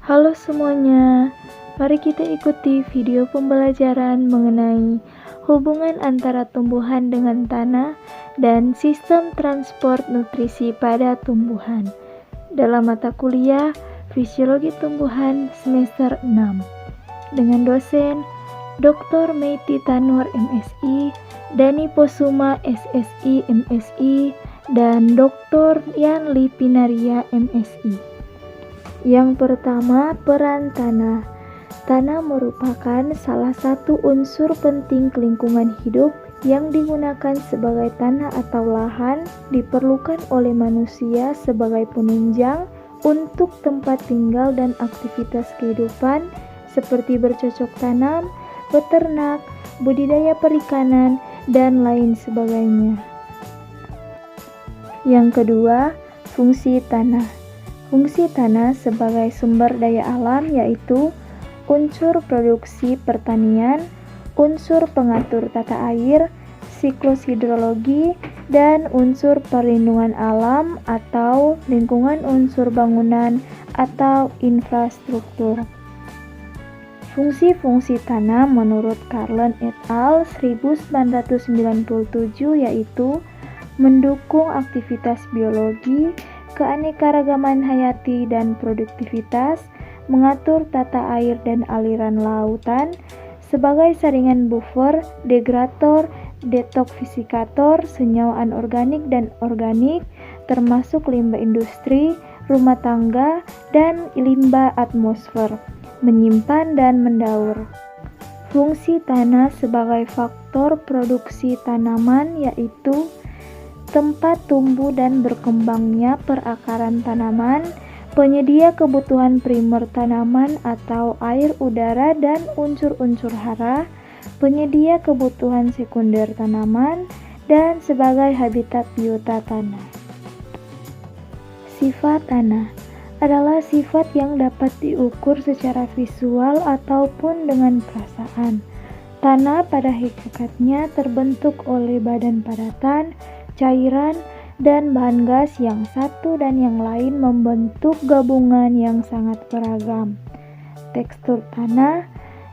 Halo semuanya, mari kita ikuti video pembelajaran mengenai hubungan antara tumbuhan dengan tanah dan sistem transport nutrisi pada tumbuhan dalam mata kuliah Fisiologi Tumbuhan semester 6 dengan dosen Dr. Meiti Tanur MSI, Dani Posuma SSI MSI, dan Dr. Yan Lipinaria MSI. Yang pertama, peran tanah. Tanah merupakan salah satu unsur penting lingkungan hidup yang digunakan sebagai tanah atau lahan, diperlukan oleh manusia sebagai penunjang untuk tempat tinggal dan aktivitas kehidupan seperti bercocok tanam, beternak, budidaya perikanan, dan lain sebagainya. Yang kedua, fungsi tanah. Fungsi tanah sebagai sumber daya alam yaitu unsur produksi pertanian, unsur pengatur tata air, siklus hidrologi, dan unsur perlindungan alam atau lingkungan unsur bangunan atau infrastruktur. Fungsi-fungsi tanah menurut Carlen et al. 1997 yaitu mendukung aktivitas biologi, keanekaragaman hayati dan produktivitas, mengatur tata air dan aliran lautan, sebagai saringan buffer, degrator, detoksifikator senyawa anorganik dan organik, termasuk limbah industri, rumah tangga, dan limbah atmosfer, menyimpan dan mendaur. Fungsi tanah sebagai faktor produksi tanaman yaitu tempat tumbuh dan berkembangnya perakaran tanaman, penyedia kebutuhan primer tanaman atau air, udara, dan unsur-unsur hara, penyedia kebutuhan sekunder tanaman, dan sebagai habitat biota tanah. Sifat tanah adalah sifat yang dapat diukur secara visual ataupun dengan perasaan. Tanah pada hakikatnya terbentuk oleh badan padatan, cairan, dan bahan gas yang satu dan yang lain membentuk gabungan yang sangat beragam. Tekstur tanah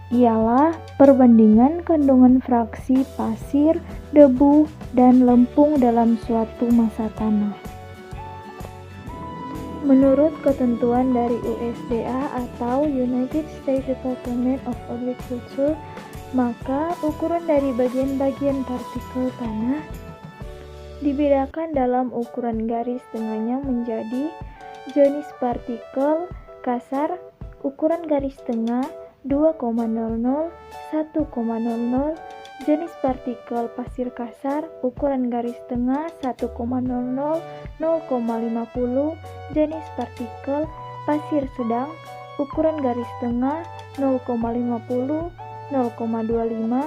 ialah perbandingan kandungan fraksi pasir, debu, dan lempung dalam suatu massa tanah. Menurut ketentuan dari USDA atau United States Department of Agriculture, maka ukuran dari bagian-bagian partikel tanah dibedakan dalam ukuran garis tengahnya menjadi jenis partikel kasar, ukuran garis tengah 2,00, 1,00, jenis partikel pasir kasar, ukuran garis tengah 1,00, 0,50, jenis partikel pasir sedang, ukuran garis tengah 0,50, 0,25,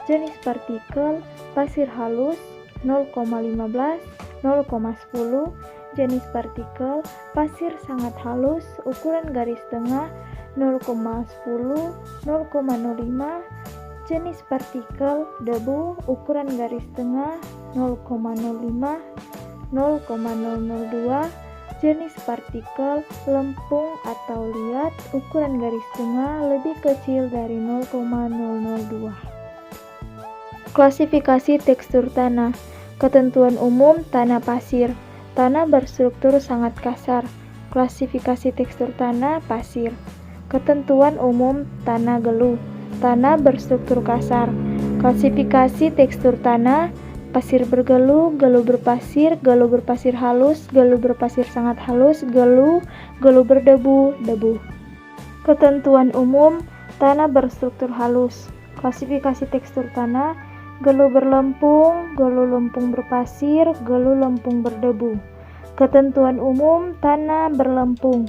jenis partikel pasir halus 0,15, 0,10, jenis partikel pasir sangat halus, ukuran garis tengah 0,10, 0,05, jenis partikel debu, ukuran garis tengah 0,05, 0,002, jenis partikel lempung atau liat, ukuran garis tengah lebih kecil dari 0,002. Klasifikasi tekstur tanah. Ketentuan umum tanah pasir. Tanah berstruktur sangat kasar. Klasifikasi tekstur tanah pasir. Ketentuan umum tanah geluh. Tanah berstruktur kasar. Klasifikasi tekstur tanah pasir bergeluh, geluh berpasir halus, geluh berpasir sangat halus, geluh berdebu, debu. Ketentuan umum tanah berstruktur halus. Klasifikasi tekstur tanah geluh berlempung, geluh lempung berpasir, geluh lempung berdebu. Ketentuan umum tanah berlempung.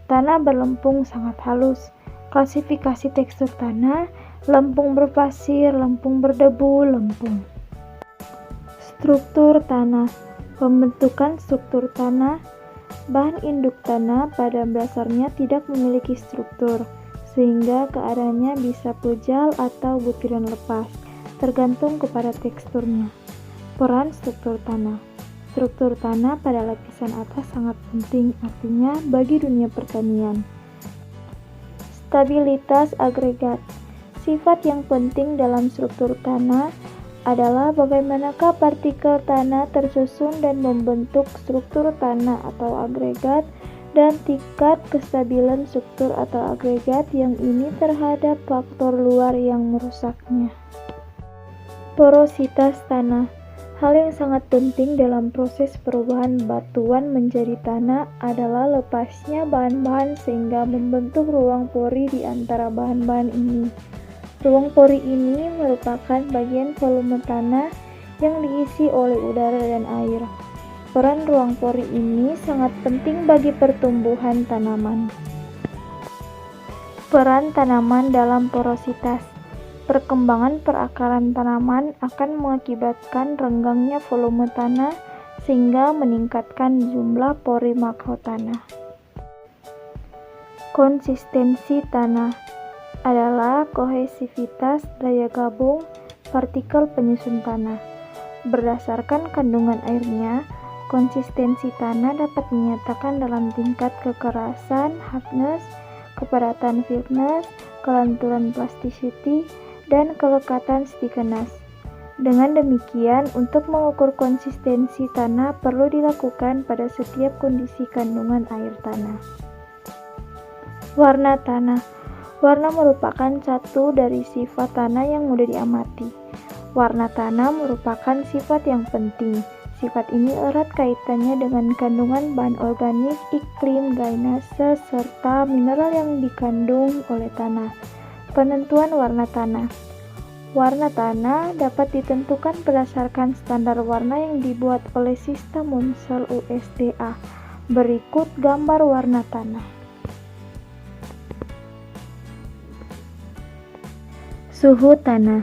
Tanah berlempung sangat halus. Klasifikasi tekstur tanah lempung berpasir, lempung berdebu, lempung. Struktur tanah. Pembentukan struktur tanah. Bahan induk tanah pada dasarnya tidak memiliki struktur, sehingga keadaannya bisa pujal atau butiran lepas, tergantung kepada teksturnya. Peran struktur tanah. Struktur tanah pada lapisan atas sangat penting, artinya bagi dunia pertanian. Stabilitas agregat. Sifat yang penting dalam struktur tanah adalah bagaimanakah partikel tanah tersusun dan membentuk struktur tanah atau agregat, dan tingkat kestabilan struktur atau agregat yang ini terhadap faktor luar yang merusaknya. Porositas tanah. Hal yang sangat penting dalam proses perubahan batuan menjadi tanah adalah lepasnya bahan-bahan sehingga membentuk ruang pori di antara bahan-bahan ini. Ruang pori ini merupakan bagian volume tanah yang diisi oleh udara dan air. Peran ruang pori ini sangat penting bagi pertumbuhan tanaman. Peran tanaman dalam porositas. Perkembangan perakaran tanaman akan mengakibatkan renggangnya volume tanah sehingga meningkatkan jumlah pori makro tanah. Konsistensi tanah adalah kohesivitas daya gabung partikel penyusun tanah. Berdasarkan kandungan airnya, konsistensi tanah dapat dinyatakan dalam tingkat kekerasan hardness, kepadatan firmness, kelenturan plasticity, dan kelekatan stickiness. Dengan demikian, untuk mengukur konsistensi tanah perlu dilakukan pada setiap kondisi kandungan air tanah. Warna tanah. Warna merupakan satu dari sifat tanah yang mudah diamati. Warna tanah merupakan sifat yang penting. Sifat ini erat kaitannya dengan kandungan bahan organik, iklim, drainase, serta mineral yang dikandung oleh tanah. Penentuan warna tanah. Warna tanah dapat ditentukan berdasarkan standar warna yang dibuat oleh sistem Munsell USDA. Berikut gambar warna tanah. Suhu tanah.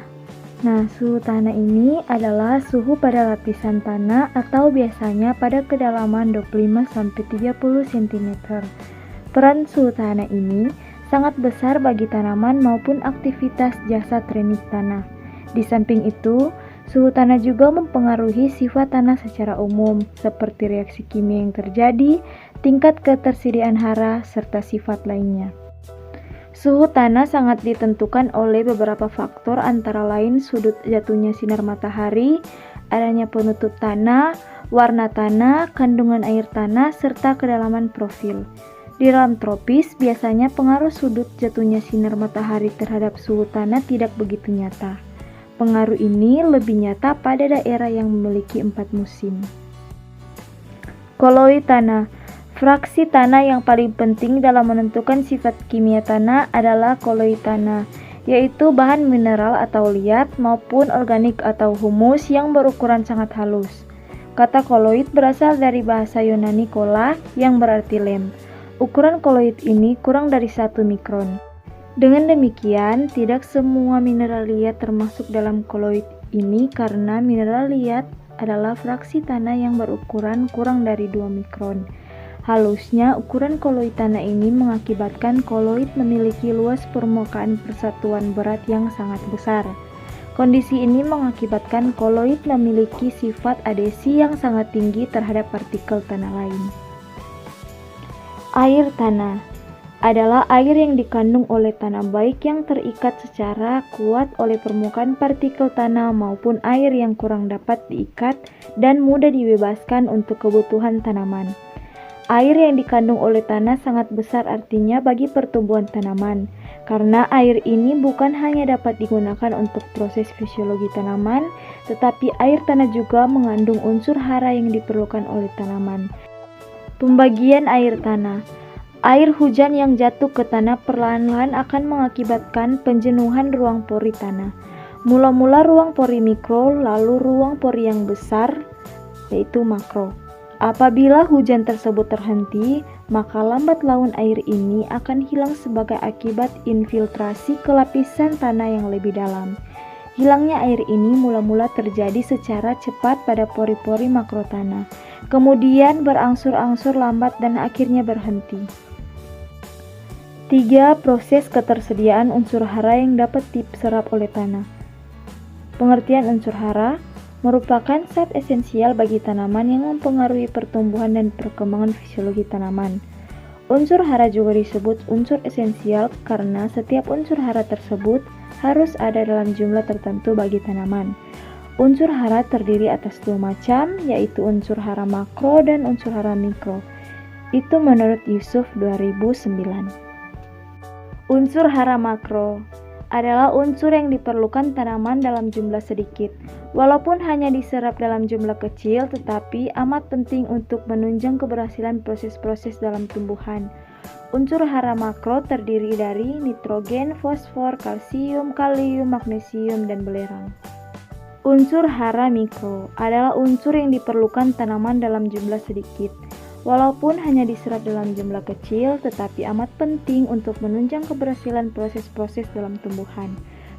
Nah, suhu tanah ini adalah suhu pada lapisan tanah atau biasanya pada kedalaman 25-30 cm. Peran suhu tanah ini sangat besar bagi tanaman maupun aktivitas jasa drainis tanah. Di samping itu, suhu tanah juga mempengaruhi sifat tanah secara umum, seperti reaksi kimia yang terjadi, tingkat ketersediaan hara, serta sifat lainnya. Suhu tanah sangat ditentukan oleh beberapa faktor antara lain sudut jatuhnya sinar matahari, adanya penutup tanah, warna tanah, kandungan air tanah, serta kedalaman profil. Di dalam tropis, biasanya pengaruh sudut jatuhnya sinar matahari terhadap suhu tanah tidak begitu nyata. Pengaruh ini lebih nyata pada daerah yang memiliki 4 musim. Koloid tanah. Fraksi tanah yang paling penting dalam menentukan sifat kimia tanah adalah koloid tanah, yaitu bahan mineral atau liat maupun organik atau humus yang berukuran sangat halus. Kata koloid berasal dari bahasa Yunani kola yang berarti lem. Ukuran koloid ini kurang dari 1 mikron. Dengan demikian, tidak semua mineral liat termasuk dalam koloid ini karena mineral liat adalah fraksi tanah yang berukuran kurang dari 2 mikron. Halusnya, ukuran koloid tanah ini mengakibatkan koloid memiliki luas permukaan persatuan berat yang sangat besar. Kondisi ini mengakibatkan koloid memiliki sifat adhesi yang sangat tinggi terhadap partikel tanah lain. Air tanah adalah air yang dikandung oleh tanah baik yang terikat secara kuat oleh permukaan partikel tanah maupun air yang kurang dapat diikat dan mudah dibebaskan untuk kebutuhan tanaman. Air yang dikandung oleh tanah sangat besar artinya bagi pertumbuhan tanaman, karena air ini bukan hanya dapat digunakan untuk proses fisiologi tanaman, tetapi air tanah juga mengandung unsur hara yang diperlukan oleh tanaman. Pembagian air tanah. Air hujan yang jatuh ke tanah perlahan-lahan akan mengakibatkan penjenuhan ruang pori tanah. Mula-mula ruang pori mikro, lalu ruang pori yang besar, yaitu makro. Apabila hujan tersebut terhenti, maka lambat laun air ini akan hilang sebagai akibat infiltrasi ke lapisan tanah yang lebih dalam. Hilangnya air ini mula-mula terjadi secara cepat pada pori-pori makro tanah, kemudian berangsur-angsur lambat dan akhirnya berhenti. 3. Proses ketersediaan unsur hara yang dapat diserap oleh tanah. Pengertian unsur hara merupakan zat esensial bagi tanaman yang mempengaruhi pertumbuhan dan perkembangan fisiologi tanaman. Unsur hara juga disebut unsur esensial karena setiap unsur hara tersebut harus ada dalam jumlah tertentu bagi tanaman. Unsur hara terdiri atas 2 macam, yaitu unsur hara makro dan unsur hara mikro. Itu menurut Yusuf 2009. Unsur hara makro adalah unsur yang diperlukan tanaman dalam jumlah sedikit. Walaupun hanya diserap dalam jumlah kecil, tetapi amat penting untuk menunjang keberhasilan proses-proses dalam tumbuhan. Unsur hara makro terdiri dari nitrogen, fosfor, kalsium, kalium, magnesium, dan belerang. Unsur hara mikro adalah unsur yang diperlukan tanaman dalam jumlah sedikit. Walaupun hanya diserap dalam jumlah kecil, tetapi amat penting untuk menunjang keberhasilan proses-proses dalam tumbuhan.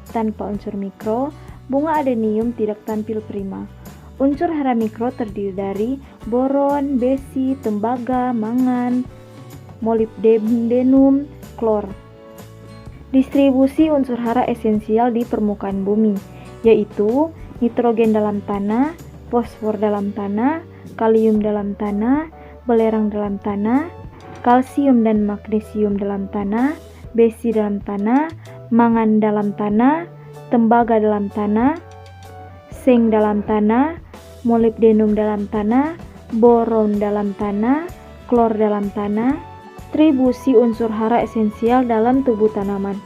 Tanpa unsur mikro, bunga adenium tidak tampil prima. Unsur hara mikro terdiri dari boron, besi, tembaga, mangan, molibdenum, klor. Distribusi unsur hara esensial di permukaan bumi, yaitu nitrogen dalam tanah, fosfor dalam tanah, kalium dalam tanah, belerang dalam tanah, kalsium dan magnesium dalam tanah, besi dalam tanah, mangan dalam tanah, tembaga dalam tanah, seng dalam tanah, molibdenum dalam tanah, boron dalam tanah, klor dalam tanah. Distribusi unsur hara esensial dalam tubuh tanaman.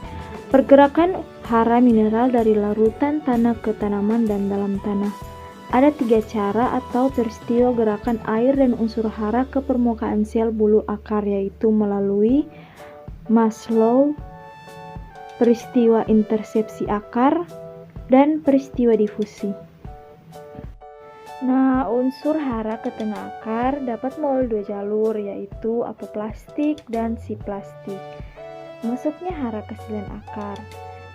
Pergerakan hara mineral dari larutan tanah ke tanaman dan dalam tanah. Ada 3 cara atau peristiwa gerakan air dan unsur hara ke permukaan sel bulu akar, yaitu melalui Maslow, peristiwa intersepsi akar, dan peristiwa difusi. Nah, unsur hara ke tengah akar dapat melalui 2 jalur, yaitu apoplastik dan siplastik. Masuknya hara ke silian akar.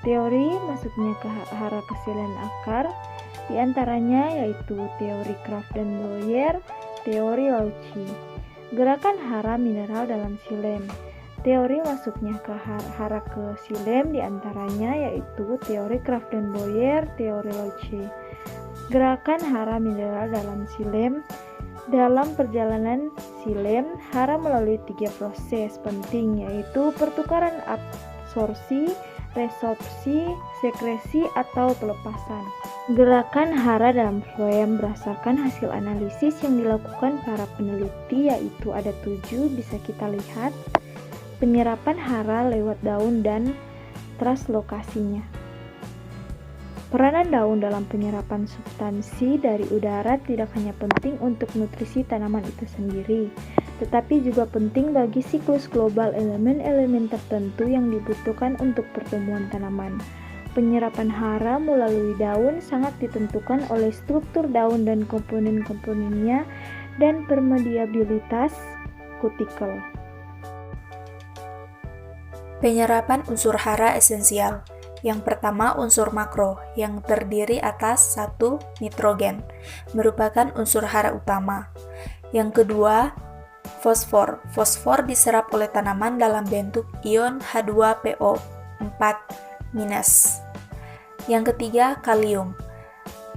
Teori masuknya ke hara ke silian akar di antaranya yaitu teori Kraft dan Boyer, teori Lauci. Gerakan hara mineral dalam xilem. Teori masuknya ke hara ke xilem di antaranya yaitu teori Kraft dan Boyer, teori Lauci. Gerakan hara mineral dalam xilem. Dalam perjalanan xilem, hara melalui 3 proses penting, yaitu pertukaran absorpsi, resorpsi, sekresi atau pelepasan. Gerakan hara dalam floem berdasarkan hasil analisis yang dilakukan para peneliti, yaitu ada 7 bisa kita lihat. Penyerapan hara lewat daun dan translokasinya. Peranan daun dalam penyerapan substansi dari udara tidak hanya penting untuk nutrisi tanaman itu sendiri, tetapi juga penting bagi siklus global elemen-elemen tertentu yang dibutuhkan untuk pertumbuhan tanaman. Penyerapan hara melalui daun sangat ditentukan oleh struktur daun dan komponen-komponennya dan permeabilitas kutikel. Penyerapan unsur hara esensial. Yang pertama unsur makro, yang terdiri atas 1. Nitrogen, merupakan unsur hara utama. Yang kedua, fosfor. Fosfor diserap oleh tanaman dalam bentuk ion H2PO 4-. Yang ketiga, kalium.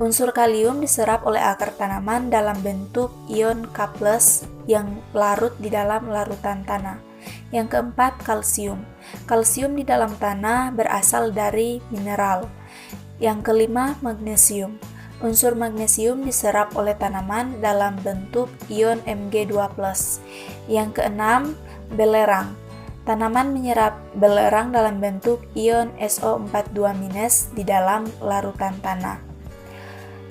Unsur kalium diserap oleh akar tanaman dalam bentuk ion K+ yang larut di dalam larutan tanah. Yang keempat, kalsium. Kalsium di dalam tanah berasal dari mineral. Yang kelima, magnesium. Unsur magnesium diserap oleh tanaman dalam bentuk ion Mg2+. Yang keenam, belerang. Tanaman menyerap belerang dalam bentuk ion SO42- di dalam larutan tanah.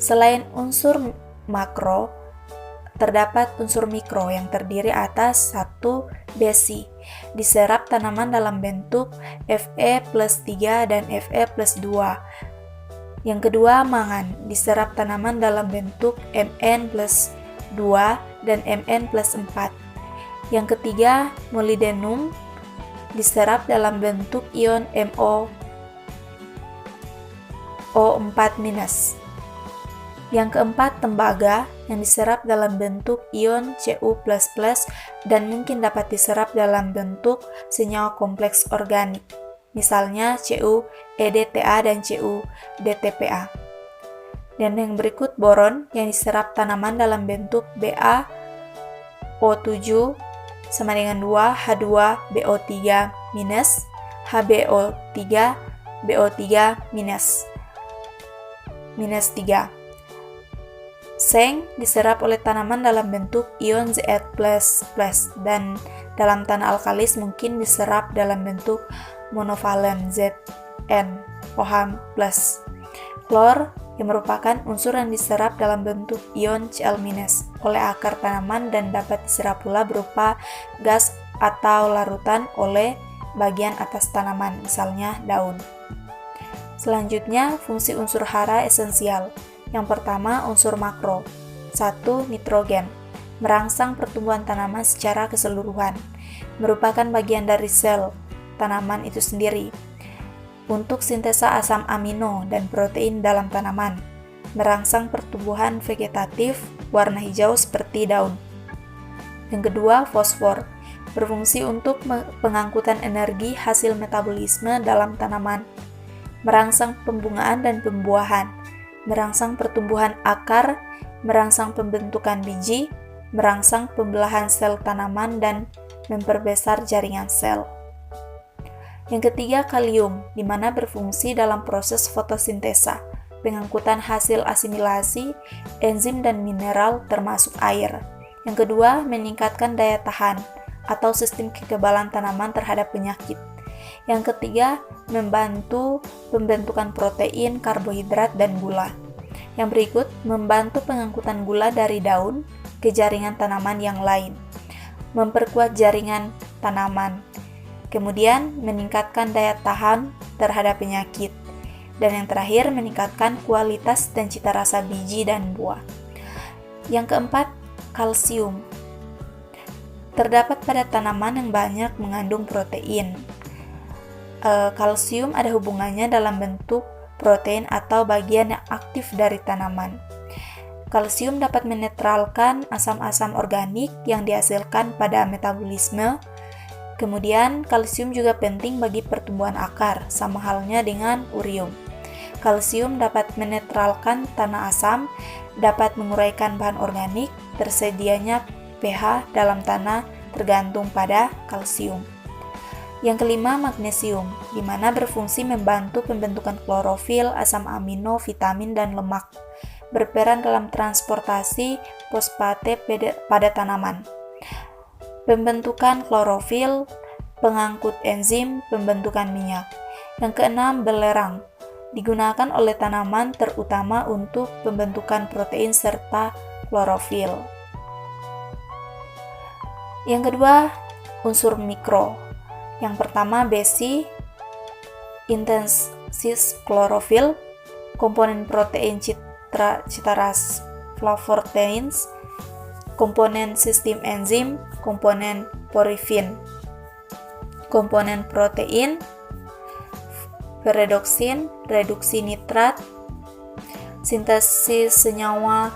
Selain unsur makro, terdapat unsur mikro yang terdiri atas 1. Besi. Diserap tanaman dalam bentuk Fe+3 dan Fe+2. Yang kedua, mangan. Diserap tanaman dalam bentuk Mn+2 dan Mn+4. Yang ketiga, molybdenum. Diserap dalam bentuk ion MoO4-. Yang keempat, tembaga yang diserap dalam bentuk ion Cu++ dan mungkin dapat diserap dalam bentuk senyawa kompleks organik, misalnya CuEDTA dan CuDTPA. Dan yang berikut, boron yang diserap tanaman dalam bentuk BaO7 sama dengan 2 H2BO3 minus HBO3 BO3 minus 3. Seng diserap oleh tanaman dalam bentuk ion Zn++, dan dalam tanah alkalis mungkin diserap dalam bentuk monovalen ZnOH+. Klor yang merupakan unsur yang diserap dalam bentuk ion Cl- oleh akar tanaman dan dapat diserap pula berupa gas atau larutan oleh bagian atas tanaman, misalnya daun. Selanjutnya, fungsi unsur hara esensial. Yang pertama, unsur makro. 1. Nitrogen. Merangsang pertumbuhan tanaman secara keseluruhan. Merupakan bagian dari sel tanaman itu sendiri. Untuk sintesa asam amino dan protein dalam tanaman. Merangsang pertumbuhan vegetatif warna hijau seperti daun. Yang kedua, fosfor. Berfungsi untuk pengangkutan energi hasil metabolisme dalam tanaman. Merangsang pembungaan dan pembuahan, merangsang pertumbuhan akar, merangsang pembentukan biji, merangsang pembelahan sel tanaman, dan memperbesar jaringan sel. Yang ketiga, kalium, di mana berfungsi dalam proses fotosintesa, pengangkutan hasil asimilasi, enzim dan mineral termasuk air. Yang kedua, meningkatkan daya tahan atau sistem kekebalan tanaman terhadap penyakit. Yang ketiga, membantu pembentukan protein, karbohidrat, dan gula. Yang berikut, membantu pengangkutan gula dari daun ke jaringan tanaman yang lain. Memperkuat jaringan tanaman. Kemudian, meningkatkan daya tahan terhadap penyakit. Dan yang terakhir, meningkatkan kualitas dan cita rasa biji dan buah. Yang keempat, kalsium. Terdapat pada tanaman yang banyak mengandung protein. Kalsium ada hubungannya dalam bentuk protein atau bagian yang aktif dari tanaman. Kalsium dapat menetralkan asam-asam organik yang dihasilkan pada metabolisme. Kemudian, kalsium juga penting bagi pertumbuhan akar, sama halnya dengan urium. Kalsium dapat menetralkan tanah asam, dapat menguraikan bahan organik, tersedianya pH dalam tanah tergantung pada kalsium. Yang kelima, magnesium, di mana berfungsi membantu pembentukan klorofil, asam amino, vitamin, dan lemak. Berperan dalam transportasi fosfate pada tanaman. Pembentukan klorofil, pengangkut enzim, pembentukan minyak. Yang keenam, belerang. Digunakan oleh tanaman terutama untuk pembentukan protein serta klorofil. Yang kedua, unsur mikro. Yang pertama, besi, intensis klorofil, komponen protein citaras flavonoids, komponen sistem enzim, komponen porfin, komponen protein, peredoksin, reduksi nitrat, sintesis senyawa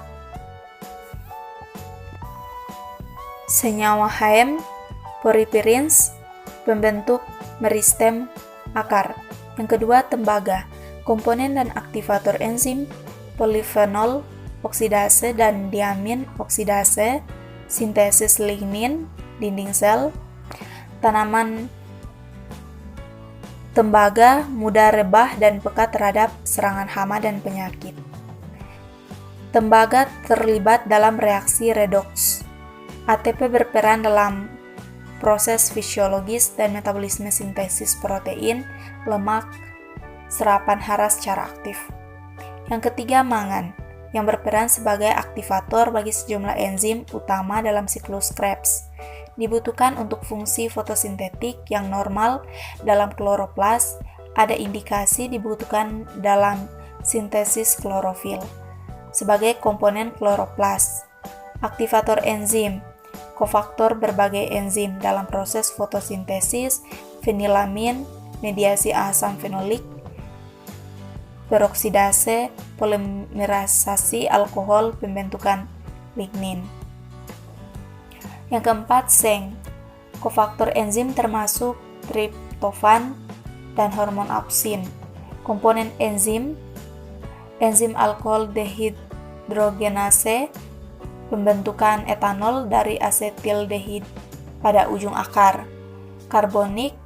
HM, porfirins, pembentuk meristem akar. Yang kedua, tembaga, komponen dan aktivator enzim, polifenol oksidase dan diamin oksidase, sintesis lignin, dinding sel. Tanaman tembaga mudah rebah dan peka terhadap serangan hama dan penyakit. Tembaga terlibat dalam reaksi redoks. ATP berperan dalam proses fisiologis dan metabolisme sintesis protein, lemak, serapan hara secara aktif. Yang ketiga, mangan, yang berperan sebagai aktivator bagi sejumlah enzim utama dalam siklus Krebs. Dibutuhkan untuk fungsi fotosintetik yang normal dalam kloroplas, ada indikasi dibutuhkan dalam sintesis klorofil. Sebagai komponen kloroplas, aktivator enzim, kofaktor berbagai enzim dalam proses fotosintesis, fenilamin, mediasi asam fenolik, peroksidase, polimerisasi alkohol, pembentukan lignin. Yang keempat, seng. Kofaktor enzim termasuk triptofan dan hormon auksin. Komponen enzim alkohol dehidrogenase, pembentukan etanol dari asetildehid pada ujung akar. Karbonik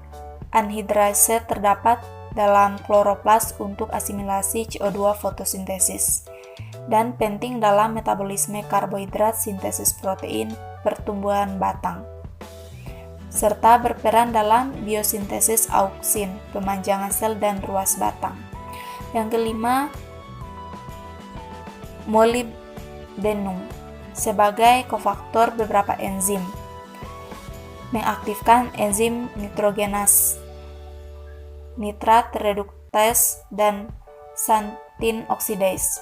anhidrase terdapat dalam kloroplas untuk asimilasi CO2 fotosintesis dan penting dalam metabolisme karbohidrat sintesis protein pertumbuhan batang, serta berperan dalam biosintesis auksin, pemanjangan sel dan ruas batang. Yang kelima, molybdenum sebagai kofaktor beberapa enzim, mengaktifkan enzim nitrogenase, nitrat reduktase, dan xantin oksidase.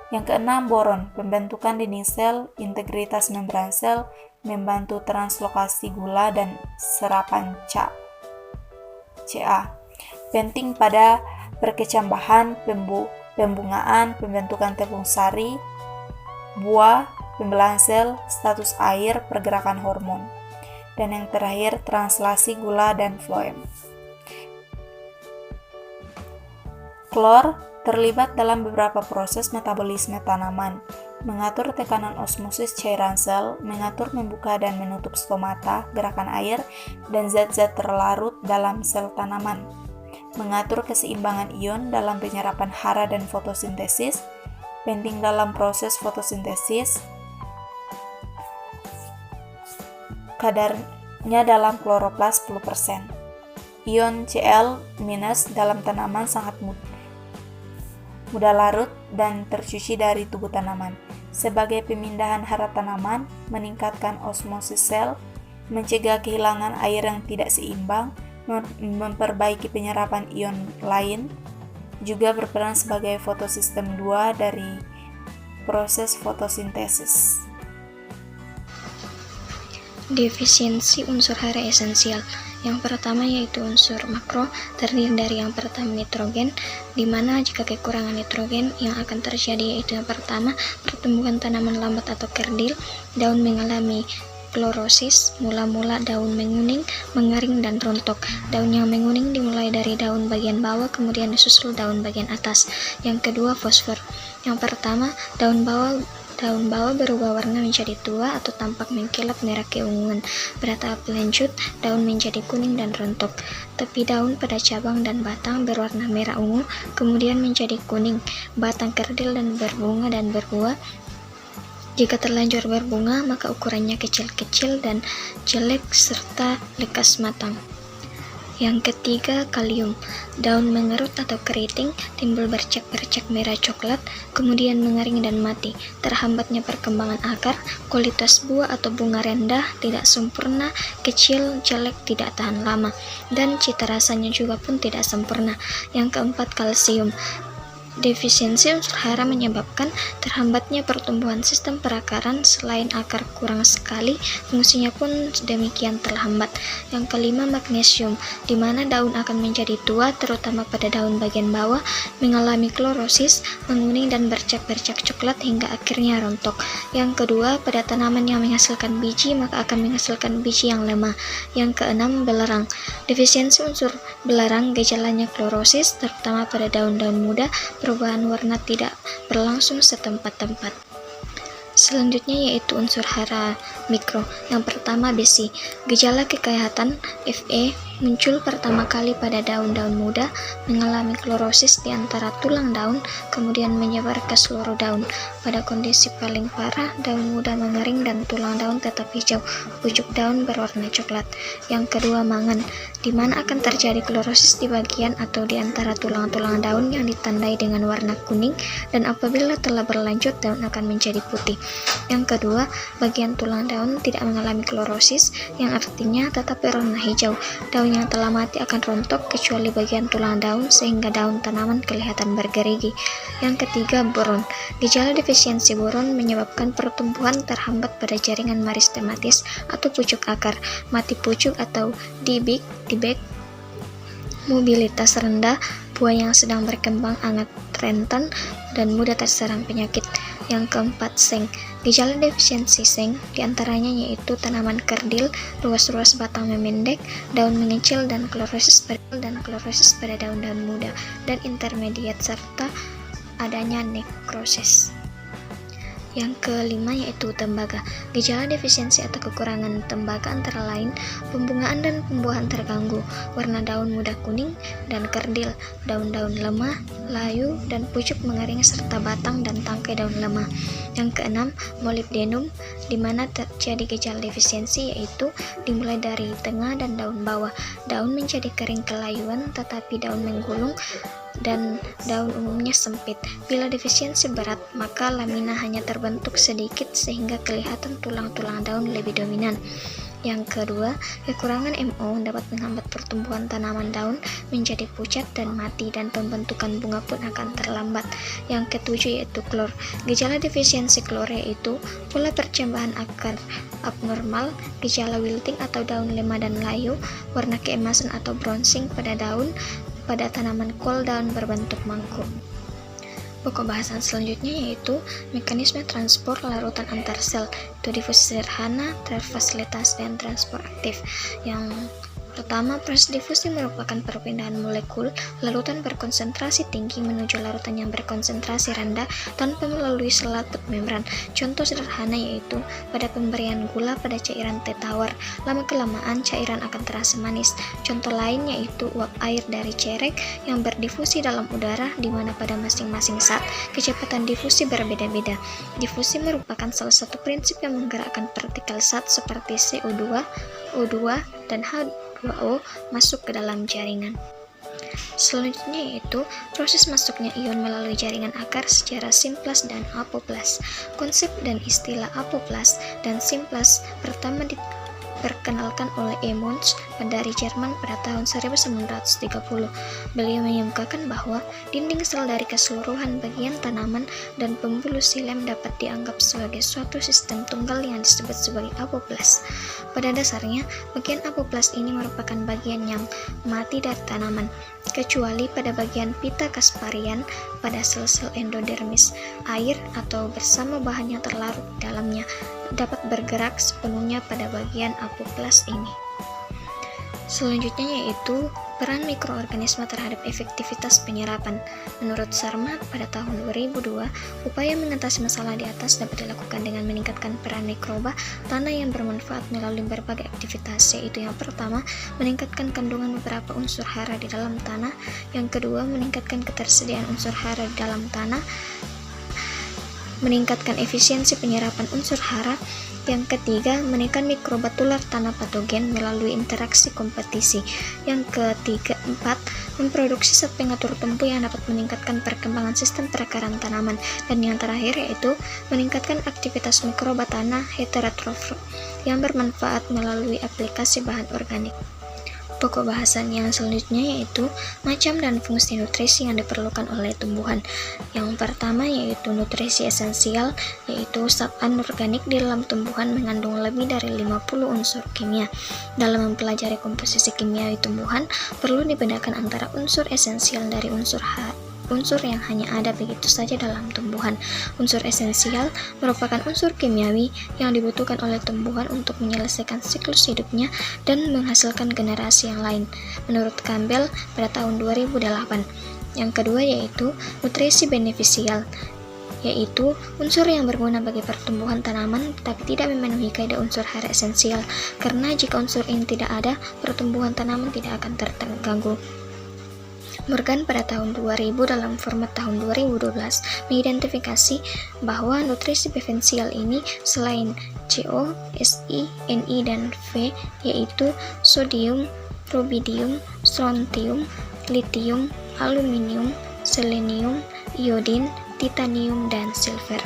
Yang keenam, boron, pembentukan dinding sel, integritas membran sel, membantu translokasi gula dan serapan Ca. Penting pada perkecambahan, pembungaan, pembentukan tepung sari, buah, pembelahan sel, status air, pergerakan hormon. Dan yang terakhir, translasi gula dan floem. Klor terlibat dalam beberapa proses metabolisme tanaman, mengatur tekanan osmosis cairan sel, mengatur membuka dan menutup stomata, gerakan air, dan zat-zat terlarut dalam sel tanaman, mengatur keseimbangan ion dalam penyerapan hara dan fotosintesis, penting dalam proses fotosintesis, kadarnya dalam kloroplas 10%. Ion Cl- dalam tanaman sangat mudah larut dan tercuci dari tubuh tanaman. Sebagai pemindahan hara tanaman, meningkatkan osmosis sel, mencegah kehilangan air yang tidak seimbang, memperbaiki penyerapan ion lain, juga berperan sebagai fotosistem 2 dari proses fotosintesis. Defisiensi unsur hara esensial. Yang pertama yaitu unsur makro, terdiri dari yang pertama nitrogen, di mana jika kekurangan nitrogen yang akan terjadi yaitu yang pertama, pertumbuhan tanaman lambat atau kerdil, daun mengalami klorosis, mula-mula daun menguning, mengering dan rontok. Daun yang menguning dimulai dari daun bagian bawah, kemudian disusul daun bagian atas. Yang kedua, fosfor. Yang pertama, daun bawah berubah warna menjadi tua atau tampak mengkilap merah keunguan. Pada tahap lanjut, daun menjadi kuning dan rontok. Tepi daun pada cabang dan batang berwarna merah ungu, kemudian menjadi kuning. Batang kerdil dan berbunga dan berbuah. Jika terlanjur berbunga, maka ukurannya kecil-kecil dan jelek serta lekas matang. Yang ketiga, kalium. Daun mengerut atau keriting, timbul bercak-bercak merah coklat, kemudian mengering dan mati. Terhambatnya perkembangan akar, kualitas buah atau bunga rendah, tidak sempurna, kecil, jelek, tidak tahan lama, dan cita rasanya juga pun tidak sempurna. Yang keempat, kalsium. Defisiensi unsur hara menyebabkan terhambatnya pertumbuhan sistem perakaran, selain akar kurang sekali, fungsinya pun demikian terhambat. Yang kelima, magnesium, di mana daun akan menjadi tua, terutama pada daun bagian bawah, mengalami klorosis, menguning dan bercak-bercak coklat hingga akhirnya rontok. Yang kedua, pada tanaman yang menghasilkan biji, maka akan menghasilkan biji yang lemah. Yang keenam, belerang. Defisiensi unsur belerang, gejalanya klorosis, terutama pada daun-daun muda, perubahan warna tidak berlangsung setempat-tempat. Selanjutnya yaitu unsur hara mikro. Yang pertama, besi. Gejala kekayatan Fe muncul pertama kali pada daun-daun muda, mengalami klorosis di antara tulang daun, kemudian menyebar ke seluruh daun. Pada kondisi paling parah, daun muda mengering dan tulang daun tetap hijau, pucuk daun berwarna coklat. Yang kedua, mangan, di mana akan terjadi klorosis di bagian atau di antara tulang-tulang daun yang ditandai dengan warna kuning, dan apabila telah berlanjut, daun akan menjadi putih. Yang kedua, bagian tulang daun tidak mengalami klorosis, yang artinya tetap berwarna hijau. Daun yang telah mati akan rontok kecuali bagian tulang daun, sehingga daun tanaman kelihatan bergerigi. Yang ketiga, boron. Gejala defisiensi boron menyebabkan pertumbuhan terhambat pada jaringan meristematis atau pucuk akar, mati pucuk atau dibek, mobilitas rendah, buah yang sedang berkembang sangat rentan dan mudah terserang penyakit. Yang keempat, seng. Gejala defisiensi seng diantaranya yaitu tanaman kerdil, ruas-ruas batang memendek, daun mengecil, dan klorosis pada daun-daun muda dan intermediat, serta adanya nekrosis. Yang kelima yaitu tembaga. Gejala defisiensi atau kekurangan tembaga antara lain pembungaan dan pembuahan terganggu, warna daun mudah kuning dan kerdil, daun-daun lemah, layu dan pucuk mengering serta batang dan tangkai daun lemah. Yang keenam, molybdenum, di mana terjadi gejala defisiensi yaitu dimulai dari tengah dan daun bawah. Daun menjadi kering kelayuan tetapi daun menggulung dan daun umumnya sempit. Bila defisiensi berat, maka lamina hanya terbentuk sedikit sehingga kelihatan tulang-tulang daun lebih dominan. Yang kedua, kekurangan MO dapat menghambat pertumbuhan tanaman daun menjadi pucat dan mati dan pembentukan bunga pun akan terlambat. Yang ketujuh yaitu klor. Gejala defisiensi klor yaitu pola percambahan akar abnormal, gejala wilting atau daun lemah dan layu, warna keemasan atau bronzing pada daun pada tanaman kol daun berbentuk mangkuk. Pokok bahasan selanjutnya yaitu mekanisme transport larutan antar sel, itu difusi sederhana, terfasilitasi, dan transport aktif. Yang pertama, proses difusi merupakan perpindahan molekul larutan berkonsentrasi tinggi menuju larutan yang berkonsentrasi rendah tanpa melalui selat membran. Contoh sederhana yaitu pada pemberian gula pada cairan teh tawar, lama-kelamaan cairan akan terasa manis. Contoh lain yaitu uap air dari cerek yang berdifusi dalam udara, di mana pada masing-masing saat kecepatan difusi berbeda-beda. Difusi merupakan salah satu prinsip yang menggerakkan partikel zat seperti CO2, O2, dan H2O masuk ke dalam jaringan. Selanjutnya yaitu proses masuknya ion melalui jaringan akar secara simplas dan apoplas. Konsep dan istilah apoplas dan simplas pertama diperkenalkan oleh Emmons dari Jerman pada tahun 1930. Beliau mengemukakan bahwa dinding sel dari keseluruhan bagian tanaman dan pembuluh xilem dapat dianggap sebagai suatu sistem tunggal yang disebut sebagai apoplas. Pada dasarnya, bagian apoplas ini merupakan bagian yang mati dari tanaman, kecuali pada bagian pita kasparian pada sel-sel endodermis. Air atau bersama bahan yang terlarut di dalamnya dapat bergerak sepenuhnya pada bagian apoplas ini. Selanjutnya yaitu peran mikroorganisme terhadap efektivitas penyerapan. Menurut Sarmat pada tahun 2002, upaya mengatasi masalah di atas dapat dilakukan dengan meningkatkan peran mikroba tanah yang bermanfaat melalui berbagai aktivitas, yaitu yang pertama, meningkatkan kandungan beberapa unsur hara di dalam tanah, yang kedua, meningkatkan ketersediaan unsur hara di dalam tanah, meningkatkan efisiensi penyerapan unsur hara, yang ketiga, menekan mikroba tular tanah patogen melalui interaksi kompetisi. Yang ketiga, empat, memproduksi zat pengatur tumbuh yang dapat meningkatkan perkembangan sistem perakaran tanaman. Dan yang terakhir yaitu meningkatkan aktivitas mikroba tanah heterotrof yang bermanfaat melalui aplikasi bahan organik. Pokok bahasan yang selanjutnya yaitu macam dan fungsi nutrisi yang diperlukan oleh tumbuhan. Yang pertama yaitu nutrisi esensial, yaitu zat anorganik di dalam tumbuhan mengandung lebih dari 50 unsur kimia. Dalam mempelajari komposisi kimiawi tumbuhan, perlu dibedakan antara unsur esensial dari unsur yang hanya ada begitu saja dalam tumbuhan. Unsur esensial merupakan unsur kimiawi yang dibutuhkan oleh tumbuhan untuk menyelesaikan siklus hidupnya dan menghasilkan generasi yang lain, menurut Campbell pada tahun 2008. Yang kedua yaitu nutrisi benefisial, yaitu unsur yang berguna bagi pertumbuhan tanaman tetapi tidak memenuhi kaidah unsur hara esensial, karena jika unsur ini tidak ada, pertumbuhan tanaman tidak akan terganggu. Morgan pada tahun 2000 dalam format tahun 2012 mengidentifikasi bahwa nutrisi preferensial ini selain CO, Si, Ni, dan V, yaitu sodium, rubidium, strontium, litium, aluminium, selenium, iodin, titanium, dan silver.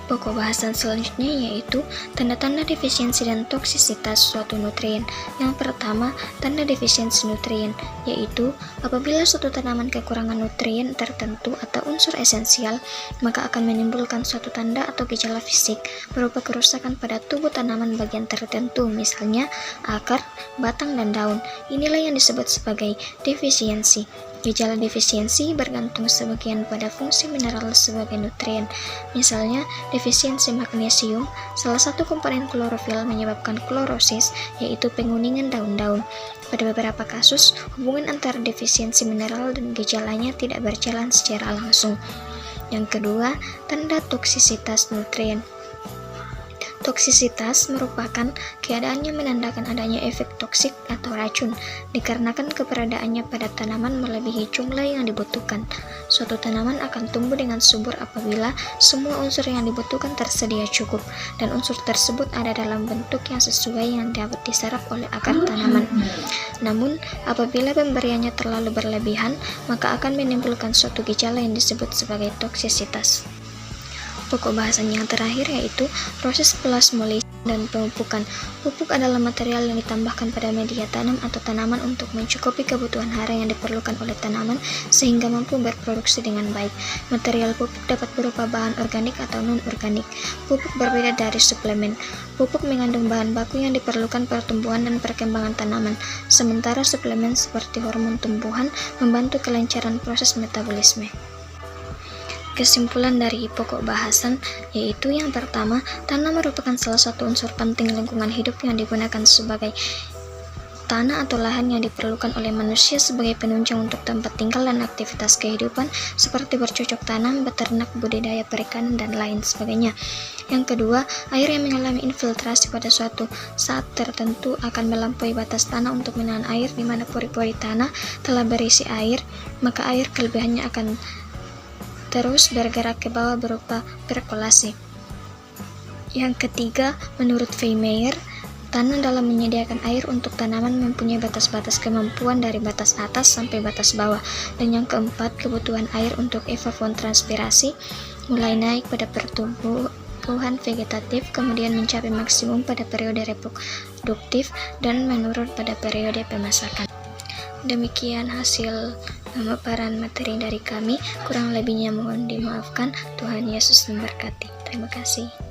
Pokok bahasan selanjutnya yaitu tanda-tanda defisiensi dan toksisitas suatu nutrien. Yang pertama, tanda defisiensi nutrien, yaitu apabila suatu tanaman kekurangan nutrien tertentu atau unsur esensial, maka akan menimbulkan suatu tanda atau gejala fisik berupa kerusakan pada tubuh tanaman bagian tertentu, misalnya akar, batang, dan daun. Inilah yang disebut sebagai defisiensi. Gejala defisiensi bergantung sebagian pada fungsi mineral sebagai nutrien. Misalnya, defisiensi magnesium, salah satu komponen klorofil menyebabkan klorosis, yaitu penguningan daun-daun. Pada beberapa kasus, hubungan antara defisiensi mineral dan gejalanya tidak berjalan secara langsung. Yang kedua, tanda toksisitas nutrien. Toksisitas merupakan keadaan yang menandakan adanya efek toksik atau racun dikarenakan keberadaannya pada tanaman melebihi jumlah yang dibutuhkan. Suatu tanaman akan tumbuh dengan subur apabila semua unsur yang dibutuhkan tersedia cukup dan unsur tersebut ada dalam bentuk yang sesuai yang dapat diserap oleh akar tanaman. Namun, apabila pemberiannya terlalu berlebihan, maka akan menimbulkan suatu gejala yang disebut sebagai toksisitas. Pokok bahasan yang terakhir yaitu proses plasmolisis dan pemupukan. Pupuk adalah material yang ditambahkan pada media tanam atau tanaman untuk mencukupi kebutuhan hara yang diperlukan oleh tanaman sehingga mampu berproduksi dengan baik. Material pupuk dapat berupa bahan organik atau non-organik. Pupuk berbeda dari suplemen. Pupuk mengandung bahan baku yang diperlukan pertumbuhan dan perkembangan tanaman, sementara suplemen seperti hormon tumbuhan membantu kelancaran proses metabolisme. Kesimpulan dari pokok bahasan yaitu yang pertama, tanah merupakan salah satu unsur penting lingkungan hidup yang digunakan sebagai tanah atau lahan yang diperlukan oleh manusia sebagai penunjang untuk tempat tinggal dan aktivitas kehidupan seperti bercocok tanam, beternak, budidaya perikanan, dan lain sebagainya. Yang kedua, air yang mengalami infiltrasi pada suatu saat tertentu akan melampaui batas tanah untuk menahan air di mana pori-pori tanah telah berisi air, maka air kelebihannya akan terus bergerak ke bawah berupa perkolasi. Yang ketiga, menurut Weimeyer, tanah dalam menyediakan air untuk tanaman mempunyai batas-batas kemampuan dari batas atas sampai batas bawah. Dan yang keempat, kebutuhan air untuk evapotranspirasi mulai naik pada pertumbuhan vegetatif, kemudian mencapai maksimum pada periode reproduktif, dan menurun pada periode pemasakan. Demikian hasil pemaparan materi dari kami. Kurang lebihnya mohon dimaafkan. Tuhan Yesus memberkati. Terima kasih.